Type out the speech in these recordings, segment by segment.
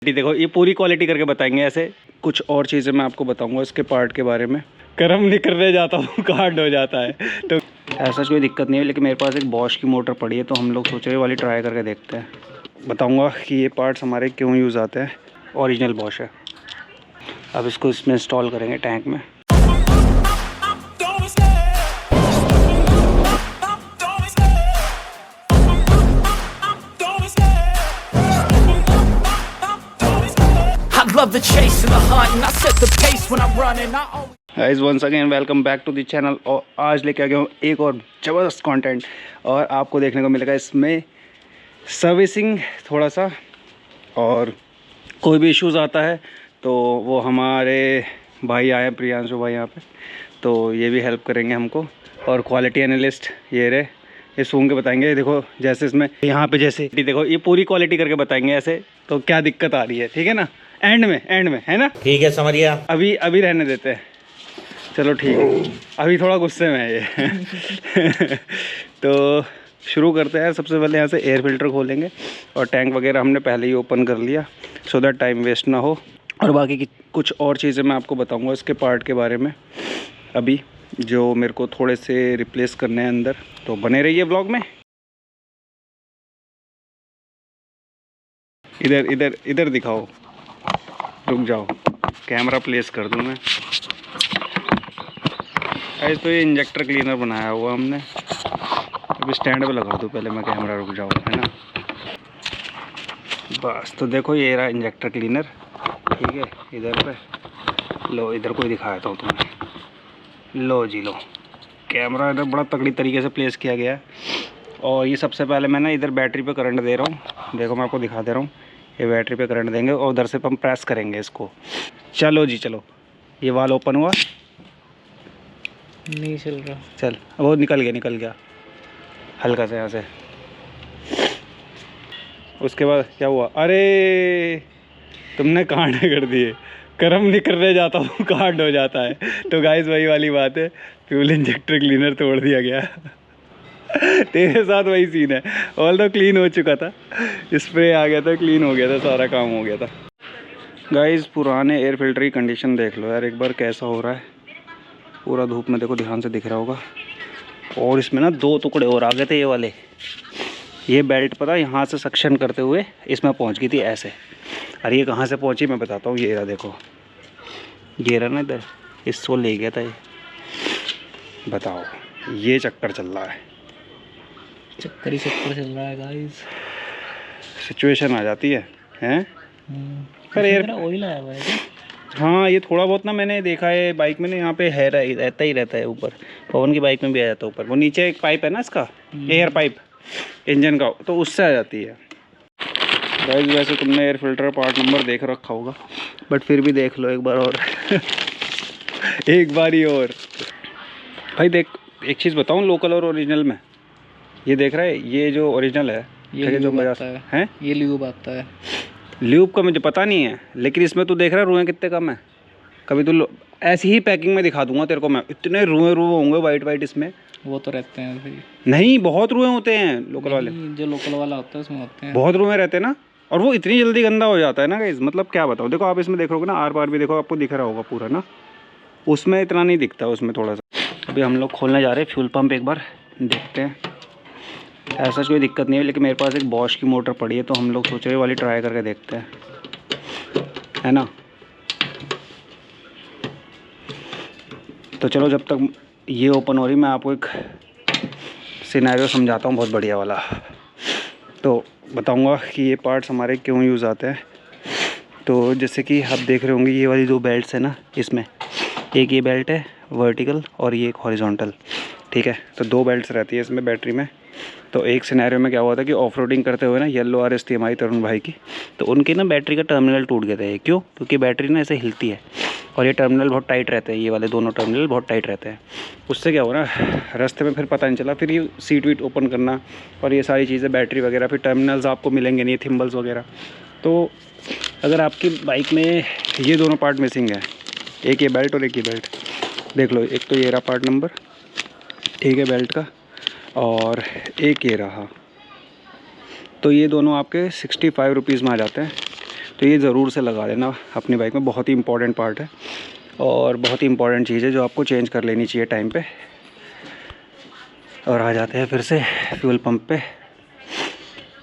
देखो ये पूरी क्वालिटी करके बताएंगे। ऐसे कुछ और चीज़ें मैं आपको बताऊंगा इसके पार्ट के बारे में। गर्म नहीं करने जाता हूँ कार्ड हो जाता है, तो ऐसा कोई दिक्कत नहीं है। लेकिन मेरे पास एक बॉश की मोटर पड़ी है, तो हम लोग सोच रहे वाली ट्राई करके देखते हैं। बताऊंगा कि ये पार्ट्स हमारे क्यों यूज़ आते हैं। ओरिजिनल बॉश है। अब इसको इसमें इंस्टॉल करेंगे टैंक में। Guys once again welcome back to the channel. और आज लेके आ गया हूँ एक और ज़बरदस्त कंटेंट, और आपको देखने को मिलेगा इसमें सर्विसिंग थोड़ा सा, और कोई भी इश्यूज़ आता है तो वो हमारे भाई आए हैं, प्रियांशु भाई यहाँ पे, तो ये भी हेल्प करेंगे हमको। और क्वालिटी एनालिस्ट ये रहे, ये सूंघ के बताएंगे। देखो जैसे इसमें यहाँ पे जैसे देखो ये पूरी क्वालिटी करके बताएंगे ऐसे, तो क्या दिक्कत आ रही है, ठीक है ना। एंड में है ना, ठीक है समझिए। अभी रहने देते हैं, चलो ठीक है। अभी थोड़ा गुस्से में है ये तो शुरू करते हैं। सबसे पहले यहाँ से एयर फिल्टर खोलेंगे, और टैंक वगैरह हमने पहले ही ओपन कर लिया सो दैट टाइम वेस्ट ना हो। और बाकी की कुछ और चीज़ें मैं आपको बताऊंगा इसके पार्ट के बारे में अभी, जो मेरे को थोड़े से रिप्लेस करने हैं अंदर, तो बने रहिए ब्लॉग में। इधर दिखाओ, रुक जाओ, कैमरा प्लेस कर दूँ मैं। ऐसे तो ये इंजेक्टर क्लीनर बनाया हुआ हमने। अभी स्टैंड पे लगा दूँ पहले मैं कैमरा, रुक जाओ, है ना। बस तो देखो ये रहा इंजेक्टर क्लीनर, ठीक है। इधर पे लो, इधर कोई दिखाया था तुम्हें, लो जी लो। कैमरा इधर बड़ा तगड़ी तरीके से प्लेस किया गया है। और ये सबसे पहले मैं ना इधर बैटरी पे करंट दे रहा हूँ। देखो मैं आपको दिखा दे रहा हूँ, ये बैटरी पे करंट देंगे और उधर से हम प्रेस करेंगे इसको। चलो जी चलो, ये वाल ओपन हुआ, नहीं चल रहा। चल वो निकल गया हल्का से यहाँ से। उसके बाद क्या हुआ, अरे तुमने कांड कर दिए। गर्म नहीं करने जाता हूँ कांड हो जाता है। तो गाइस वही वाली बात है, फ्यूल इंजेक्टर क्लीनर तोड़ दिया गया तेरे साथ वही सीन है। ऑल तो क्लीन हो चुका था, स्प्रे आ गया था, क्लीन हो गया था, सारा काम हो गया था। गाइस पुराने एयर फिल्टर की कंडीशन देख लो यार एक बार कैसा हो रहा है। पूरा धूप में देखो, ध्यान से दिख रहा होगा। और इसमें ना दो टुकड़े और आ गए थे ये वाले। ये बेल्ट पता यहाँ से सक्शन करते हुए इसमें पहुँच गई थी ऐसे। अरे ये कहाँ से पहुँची मैं बताता हूँ। ये रहा देखो, ये रहा ना इधर, इसको ले गया था ये। बताओ, ये चक्कर चल रहा है, चक्कर ही चक्कर चल रहा है गाइस। सिचुएशन आ जाती है हैं। पर एयर ऑयल आया हुआ है। हाँ ये थोड़ा बहुत ना मैंने देखा है बाइक में ना, यहाँ पे है रहता ही रहता है ऊपर। पवन की बाइक में भी आ जाता है ऊपर। वो नीचे एक पाइप है ना इसका, एयर पाइप इंजन का, तो उससे आ जाती है। गाइस वैसे तुमने एयर फिल्टर पार्ट नंबर देख रखा होगा, बट फिर भी देख लो एक बार और एक बार ही और। भाई देख एक चीज़ बताऊँ, लोकल और ओरिजिनल में ये देख रहा है, ये जो ओरिजिनल है ये जो मजा है, ये ल्यूब आता है। ल्यूब का मुझे पता नहीं है, लेकिन इसमें तू देख रहा है रुएँ कितने कम है। कभी तू ऐसी ही पैकिंग में दिखा दूंगा तेरे को मैं, इतने रुए होंगे वाइट इसमें। वो तो रहते हैं भाई। नहीं बहुत रुए होते हैं लोकल वाले, जो लोकल वाला होता है उसमें होते हैं बहुत रुए रहते हैं ना। और वो इतनी जल्दी गंदा हो जाता है ना गाइस, मतलब क्या बताओ। देखो आप इसमें देखोगे ना, आर पार भी देखो, आपको दिख रहा होगा पूरा ना। उसमें इतना नहीं दिखता, उसमें थोड़ा सा। अभी हम लोग खोलने जा रहे हैं फ्यूल पम्प, एक बार देखते हैं। ऐसा कोई दिक्कत नहीं है, लेकिन मेरे पास एक बॉश की मोटर पड़ी है, तो हम लोग सोच रहे वाली ट्राई करके देखते हैं, है ना। तो चलो जब तक ये ओपन हो रही, मैं आपको एक सिनेरियो समझाता हूँ बहुत बढ़िया वाला। तो बताऊँगा कि ये पार्ट्स हमारे क्यों यूज़ आते हैं। तो जैसे कि आप देख रहे होंगे ये वाली दो बेल्ट्स है ना, इसमें एक ये बेल्ट है वर्टिकल और ये एक हॉरिजॉन्टल, ठीक है। तो दो बेल्ट्स रहती है इसमें बैटरी में। तो एक सिनेरियो में क्या हुआ था कि ऑफ रोडिंग करते हुए ना, येलो RS थी हमारी तरुण भाई की, तो उनकी ना बैटरी का टर्मिनल टूट गया था। ये क्यों? क्योंकि बैटरी ना ऐसे हिलती है और ये टर्मिनल बहुत टाइट रहते हैं, ये वाले दोनों टर्मिनल बहुत टाइट रहते हैं। उससे क्या हुआ ना, रास्ते में फिर पता नहीं चला, फिर ये सीट वीट ओपन करना और ये सारी चीज़ें, बैटरी वगैरह, फिर टर्मिनल्स आपको मिलेंगे नहीं, थिम्बल्स वगैरह। तो अगर आपकी बाइक में ये दोनों पार्ट मिसिंग है, एक ये बेल्ट और एक ये बेल्ट, देख लो, एक तो ये रहा पार्ट नंबर, ठीक है, बेल्ट का, और एक ये रहा, तो ये दोनों आपके 65 रुपीज़ में आ जाते हैं। तो ये ज़रूर से लगा लेना अपनी बाइक में, बहुत ही इंपॉर्टेंट पार्ट है और बहुत ही इंपॉर्टेंट चीज़ है जो आपको चेंज कर लेनी चाहिए टाइम पे। और आ जाते हैं फिर से फ्यूल पंप पे।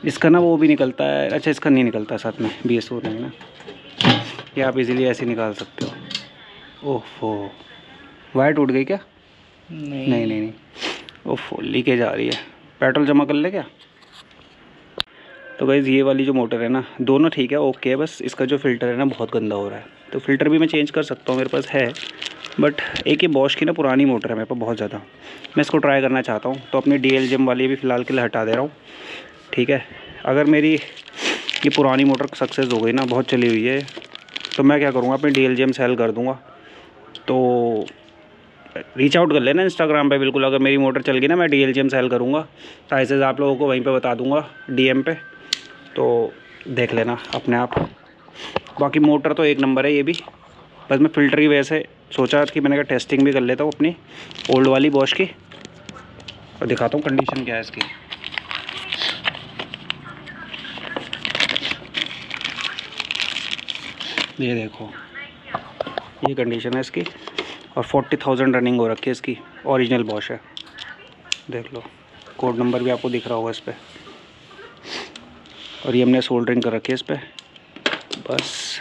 इसका ना वो भी निकलता है, अच्छा इसका नहीं निकलता साथ में, BSO नहीं ना, ये आप इजीली ऐसे निकाल सकते हो। ओहो, वायर टूट गई क्या? नहीं। ओहो, लीकेज आ रही है, पेट्रोल जमा कर ले क्या? तो गाइज़ ये वाली जो मोटर है ना, दोनों ठीक है, ओके है, बस इसका जो फ़िल्टर है ना बहुत गंदा हो रहा है। तो फ़िल्टर भी मैं चेंज कर सकता हूँ, मेरे पास है, बट एक ये बॉश की ना पुरानी मोटर है मेरे पास बहुत ज़्यादा, मैं इसको ट्राई करना चाहता हूँ। तो अपनी DL जिम वाली भी फ़िलहाल के लिए हटा दे रहा हूँ, ठीक है। अगर मेरी ये पुरानी मोटर सक्सेस हो गई ना, बहुत चली हुई है, तो मैं क्या करूँगा, अपनी DL जिम सेल कर दूँगा। तो रीच आउट कर लेना इंस्टाग्राम पे बिल्कुल, अगर मेरी मोटर चल गई ना, मैं DL जिम सेल करूँगा, प्राइसेस आप लोगों को वहीं पे बता दूँगा DM पे, तो देख लेना अपने आप। बाकी मोटर तो एक नंबर है ये भी, बस मैं फ़िल्टर की वजह से सोचा कि मैंने कहा टेस्टिंग भी कर लेता हूँ अपनी ओल्ड वाली बॉश की, और दिखाता हूँ कंडीशन क्या है इसकी। ये देखो, ये कंडीशन है इसकी, और 40,000 रनिंग हो रखी है इसकी, ओरिजिनल बॉश है, देख लो, कोड नंबर भी आपको दिख रहा होगा इस पर, और ये हमने सोल्डरिंग कर रखी है इस पर। बस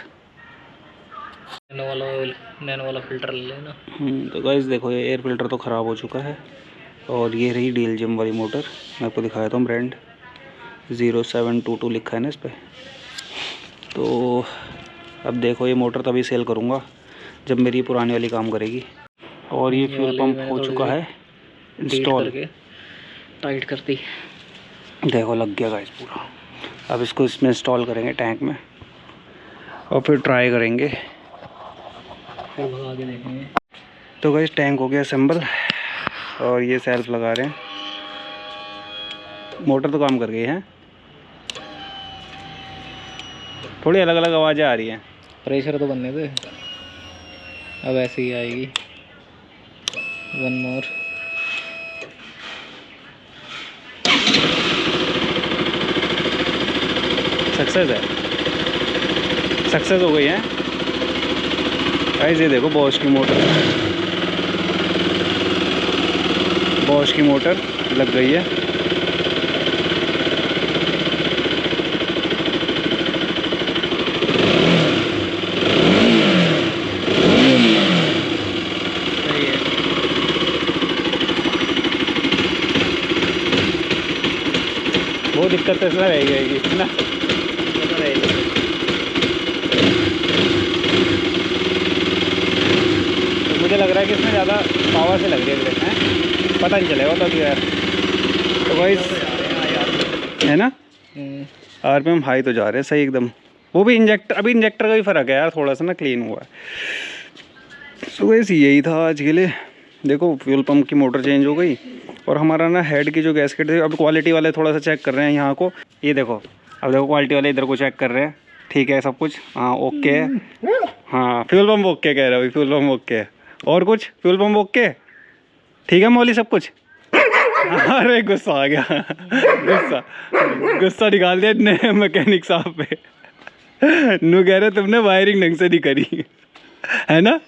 नैनो वाला फ़िल्टर ले लेना। तो गाइस देखो, ये एयर फिल्टर तो ख़राब हो चुका है, और ये रही DL जिम वाली मोटर, मैं आपको दिखाया था, ब्रांड 0722 लिखा है ना इस पर। तो अब देखो, ये मोटर तभी सेल करूँगा जब मेरी पुरानी वाली काम करेगी। और ये फ्यूल पंप हो चुका है इंस्टॉल, टाइट करती, देखो लग गया गाइस पूरा। अब इसको इसमें इंस्टॉल करेंगे टैंक में, और फिर ट्राई करेंगे, फिर भगा के देखेंगे। तो गाइस टैंक हो गया असेंबल, और ये सेल्फ लगा रहे हैं, मोटर तो काम कर गई है, थोड़ी अलग अलग आवाज़ें आ रही हैं। प्रेशर तो बनने दे, अब ऐसे ही आएगी। वन मोर, सक्सेस है, सक्सेस हो गई है गाइस। ये देखो बॉश की मोटर, बॉश की मोटर लग गई है। वो दिक्कत तो इसमें रहेगी है ना, तो मुझे लग रहा है कि इसमें ज़्यादा पावर से लग रही है, पता नहीं चलेगा तो अभी यार। तो गाइस है ना, RPM हाई तो जा रहे हैं सही एकदम। वो भी इंजेक्टर, अभी इंजेक्टर का भी फ़र्क है यार, थोड़ा सा ना क्लीन हुआ है। सो गाइस यही था आज के लिए। देखो फ्यूल पंप की मोटर चेंज हो गई, और हमारा ना हेड की जो गैसकेट थी, अब क्वालिटी वाले थोड़ा सा चेक कर रहे हैं यहाँ को, ये देखो, अब देखो क्वालिटी वाले इधर को चेक कर रहे हैं, ठीक है सब कुछ, हाँ ओके है, हाँ फ्यूल पंप ओके कह रहे हो, फ्यूल पंप ओके है, और कुछ फ्यूल पंप ओके ठीक है मौली सब कुछ। अरे गुस्सा आ गया, गुस्सा निकाल दिया इतने मैकेनिक साहब पे, नू कह रहे तुमने वायरिंग ढंग से नहीं करी है ना,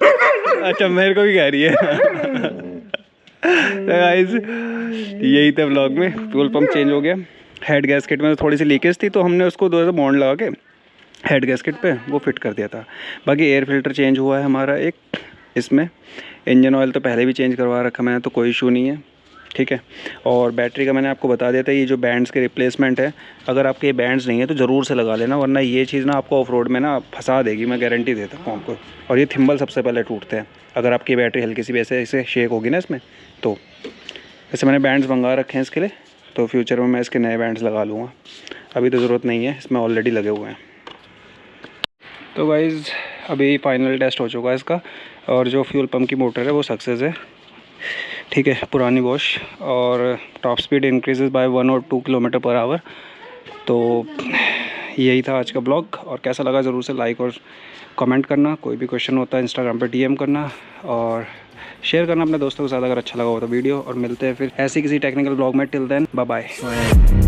अच्छा मेरे को भी कह रही है। गाइस यही था व्लॉग में, फ्यूल पंप चेंज हो गया, हेड गैसकेट में थोड़ी सी लीकेज थी, तो हमने उसको 2 बॉन्ड लगा के हेड गैसकेट पे वो फिट कर दिया था। बाकी एयर फिल्टर चेंज हुआ है हमारा एक, इसमें इंजन ऑयल तो पहले भी चेंज करवा रखा मैंने, तो कोई इशू नहीं है, ठीक है। और बैटरी का मैंने आपको बता दिया था, ये जो बैंड्स के रिप्लेसमेंट है, अगर आपके ये बैंड्स नहीं है तो ज़रूर से लगा लेना, वरना ये चीज़ ना आपको ऑफ रोड में ना फंसा देगी, मैं गारंटी देता हूँ आपको। और ये थिम्बल सबसे पहले टूटते हैं अगर आपकी बैटरी हल्की सी वैसे ऐसे शेक होगी ना इसमें, तो वैसे मैंने बैंड्स मंगा रखे हैं इसके लिए, तो फ्यूचर में मैं इसके नए बैंड्स लगा लूँगा, अभी तो ज़रूरत नहीं है, इसमें ऑलरेडी लगे हुए हैं। तो गाइज़ अभी फाइनल टेस्ट हो चुका है इसका, और जो फ्यूल पंप की मोटर है वो सक्सेस है, ठीक है, पुरानी बॉश, और टॉप स्पीड इंक्रीजेज बाय 1 और 2 km/h। तो यही था आज का ब्लॉग, और कैसा लगा ज़रूर से लाइक और कमेंट करना, कोई भी क्वेश्चन होता है इंस्टाग्राम पे DM करना, और शेयर करना अपने दोस्तों के साथ अगर अच्छा लगा हो तो वीडियो। और मिलते हैं फिर ऐसी किसी टेक्निकल ब्लॉग में, टिल देन बाय बाय।